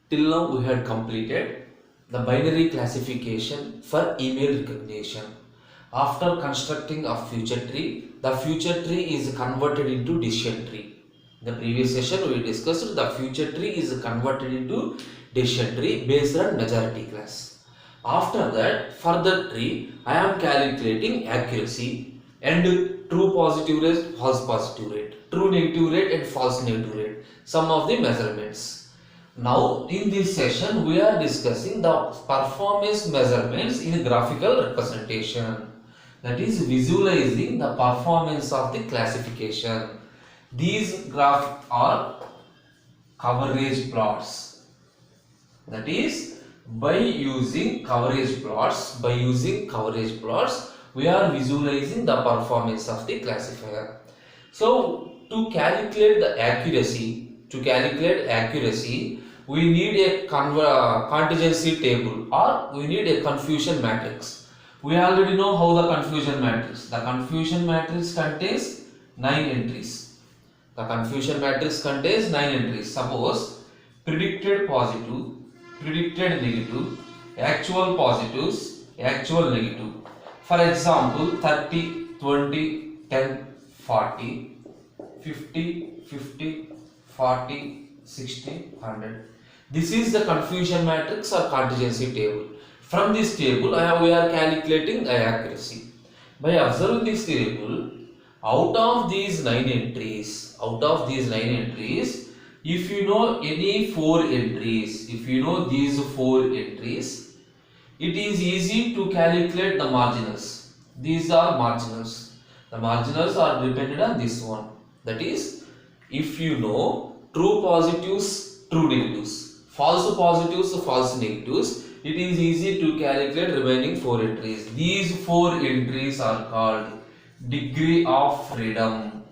Till now we had completed the binary classification for email recognition. After constructing a future tree, the future tree is converted into decision tree. In the previous session we discussed the future tree is converted into decision tree based on majority class. After that, for the tree I am calculating accuracy and true positive rate, false positive rate, true negative rate and false negative rate, some of the measurements. Now, in this session, we are discussing the performance measurements in graphical representation. That is, visualizing the performance of the classification. These graphs are coverage plots. That is, by using coverage plots, we are visualizing the performance of the classifier. So, to calculate accuracy, we need a contingency table or we need a confusion matrix. We already know how the confusion matrix. The confusion matrix contains 9 entries. Suppose predicted positive, predicted negative, actual positives, actual negative. For example, 30, 20, 10, 40, 50, 50, 40, 60, 100. This is the confusion matrix or contingency table. From this table, we are calculating the accuracy. By observing this table, out of these 9 entries, if you know any 4 entries, it is easy to calculate the marginals. These are marginals. The marginals are dependent on this one. That is, if you know true positives, true negatives, false positives, false negatives, it is easy to calculate remaining 4 entries. These 4 entries are called degree of freedom.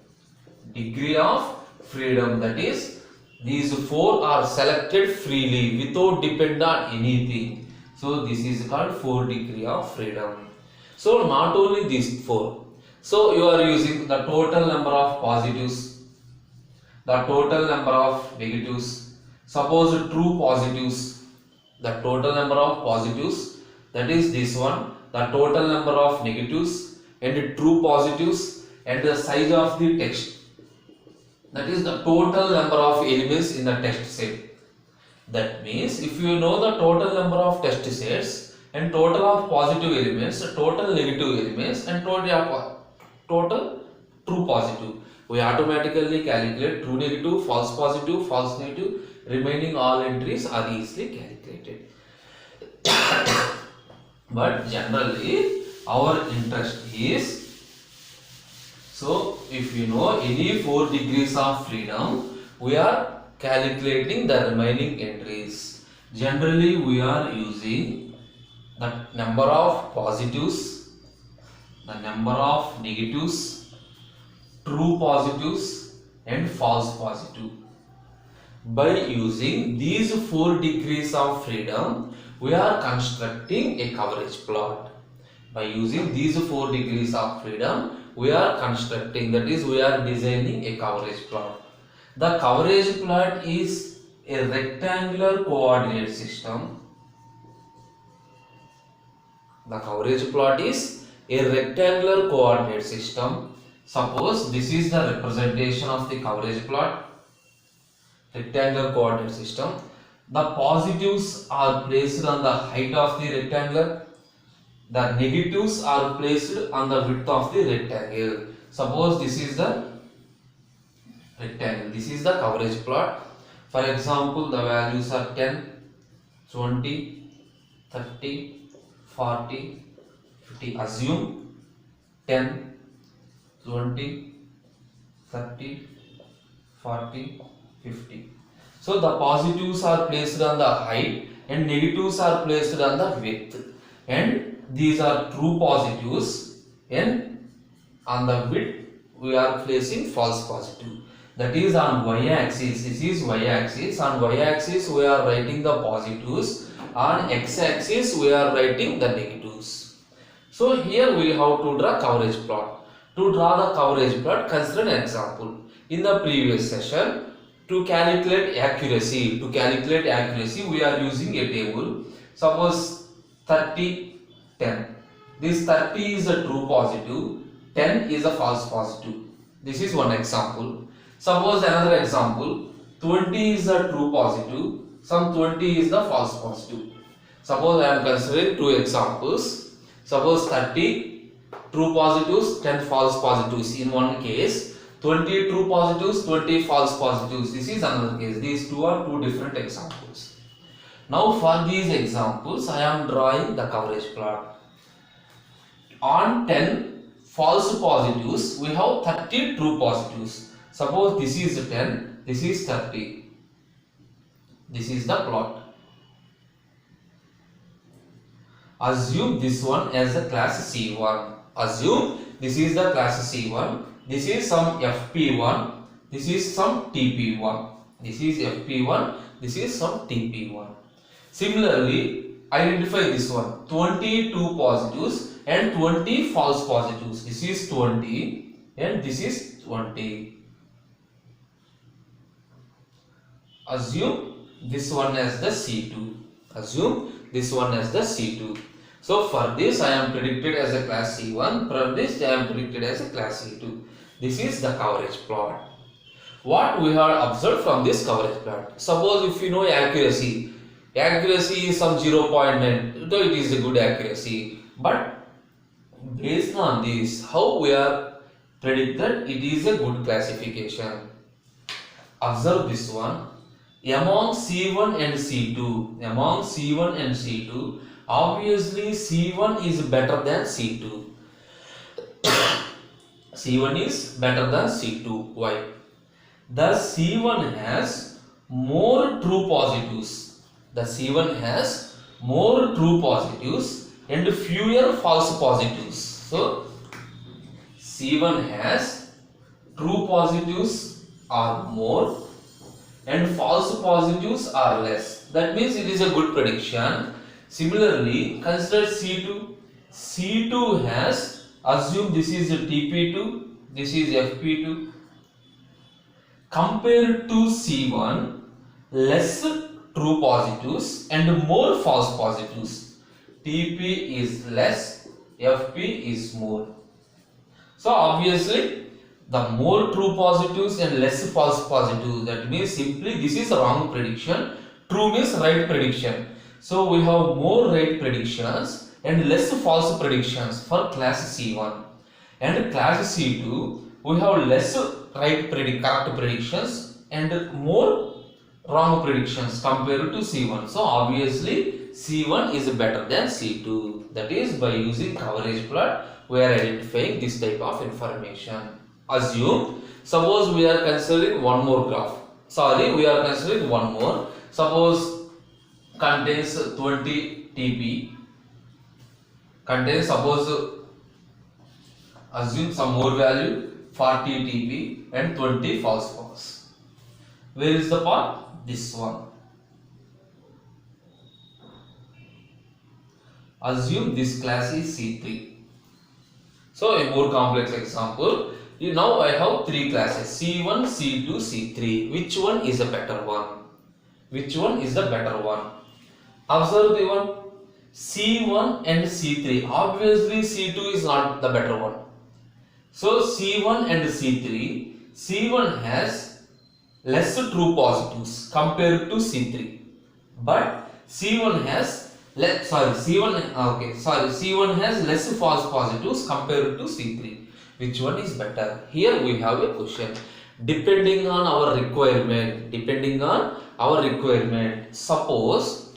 That is, these 4 are selected freely without depend on anything. So this is called 4 degree of freedom. So not only these 4. So you are using the total number of positives, the total number of negatives. Suppose true positives, the total number of positives, that is this one, the total number of negatives and true positives and the size of the text, that is the total number of elements in the text set. That means if you know the total number of text sets and total of positive elements, total negative elements and total true positive, we automatically calculate true negative, false positive, false negative. Remaining all entries are easily calculated. But generally our interest is, so if you know any 4 degrees of freedom, we are calculating the remaining entries. Generally we are using the number of positives, the number of negatives, true positives and false positive. By using these 4 degrees of freedom, we are constructing a coverage plot. By using these 4 degrees of freedom, we are constructing, that is, we are designing a coverage plot. The coverage plot is a rectangular coordinate system. Suppose this is the representation of the coverage plot, rectangular coordinate system. The positives are placed on the height of the rectangle. The negatives are placed on the width of the rectangle. Suppose this is the rectangle. This is the coverage plot. For example, the values are 10, 20, 30, 40, 50. Assume 10, 20, 30, 40, 50. So the positives are placed on the height and negatives are placed on the width, and these are true positives, and on the width we are placing false positive. That is on y-axis. This is y-axis. On y-axis we are writing the positives. On x-axis we are writing the negatives. So here we have to draw coverage plot. To draw the coverage plot, consider an example. In the previous session, To calculate accuracy, we are using a table. Suppose 30, 10. This 30 is a true positive, 10 is a false positive. This is one example. Suppose another example, 20 is a true positive, some 20 is the false positive. Suppose I am considering two examples. Suppose 30 true positives, 10 false positives in one case. 20 true positives, 20 false positives. This is another case. These two are two different examples. Now for these examples, I am drawing the coverage plot. On 10 false positives, we have 30 true positives. Suppose this is 10, this is 30. This is the plot. Assume this one as a class C1. Assume this is the class C1. This is some FP1. This is some TP1. This is FP1. This is some TP1. Similarly, identify this one. 22 positives and 20 false positives. This is 20 and this is 20. Assume this one as the C2. Assume this one as the C2. So for this I am predicted as a class C1. For this I am predicted as a class C2. This is the coverage plot. What we have observed from this coverage plot? Suppose if you know accuracy is some 0.9, though it is a good accuracy. But based on this, how we are predict that it is a good classification? Observe this one. Among C1 and C2, obviously C1 is better than C2. C1 is better than C2. Why? Thus C1 has more true positives. The C1 has more true positives and fewer false positives. So C1 has true positives are more and false positives are less. That means it is a good prediction. Similarly, consider C2. C2 has, assume this is TP2, this is FP2. Compared to C1, less true positives and more false positives. TP is less, FP is more. So obviously, the more true positives and less false positives, that means simply this is a wrong prediction, true means right prediction. So we have more right predictions and less false predictions for class C1. And class C2, we have less correct predictions and more wrong predictions compared to C1. So obviously C1 is better than C2. That is, by using coverage plot, we are identifying this type of information. Assume, suppose we are considering one more graph. We are considering one more. Suppose contains 20 TP. Contains, suppose, assume some more value, 40 TP and 20 false. Where is the part? This one. Assume this class is C3. So a more complex example. Now I have three classes, C1, C2, C3. Which one is the better one? Which one is the better one? Observe the one. C1 and C3. Obviously C2 is not the better one. So C1 and C3. C1 has less true positives compared to C3. But C1 has C1 has less false positives compared to C3. Which one is better? Here we have a question. Depending on our requirement, suppose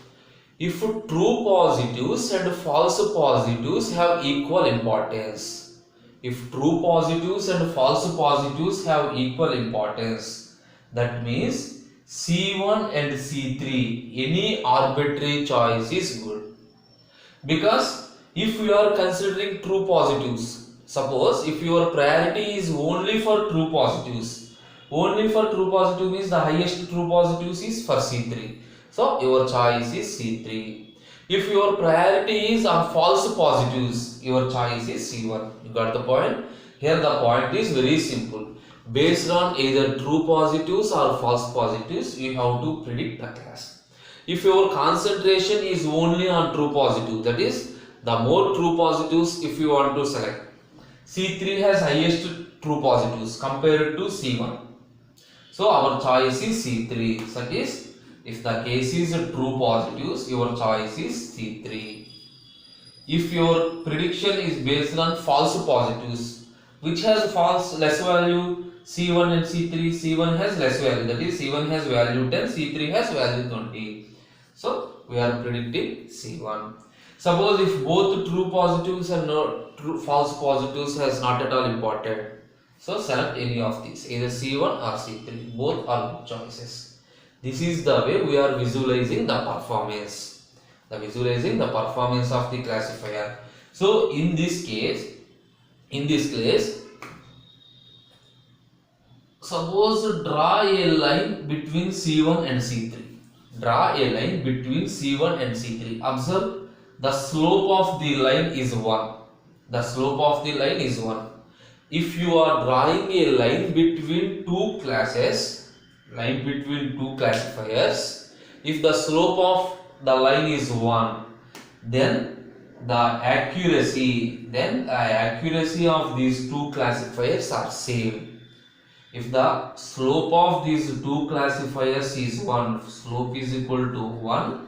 if true positives and false positives have equal importance. If true positives and false positives have equal importance, that means C1 and C3, any arbitrary choice is good. Because if you are considering true positives, suppose if your priority is only for true positives, means the highest true positives is for C3. So your choice is C3. If your priority is on false positives, your choice is C1. You got the point? Here the point is very simple. Based on either true positives or false positives, you have to predict the class. If your concentration is only on true positive, that is, the more true positives if you want to select. C3 has highest true positives compared to C1. So our choice is C3. That is, if the case is true positives, your choice is C3. If your prediction is based on false positives, which has false less value, C1 and C3, C1 has less value, that is C1 has value 10, C3 has value 20. So we are predicting C1. Suppose if both true positives and false positives has not at all imported, so select any of these, either C1 or C3, both are good choices. This is the way we are visualizing the performance. Visualizing the performance of the classifier. So in this case, suppose draw a line between C1 and C3. Draw a line between C1 and C3. Observe, the slope of the line is 1. The slope of the line is 1. If you are drawing a line between two classes, classifiers, if the slope of the line is 1, then the accuracy of these two classifiers are same. If the slope of these two classifiers is 1, slope is equal to 1,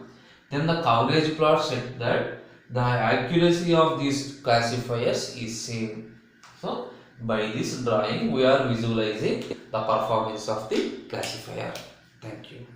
then the coverage plot said that the accuracy of these classifiers is same. So by this drawing we are visualizing the performance of the classifier. Thank you.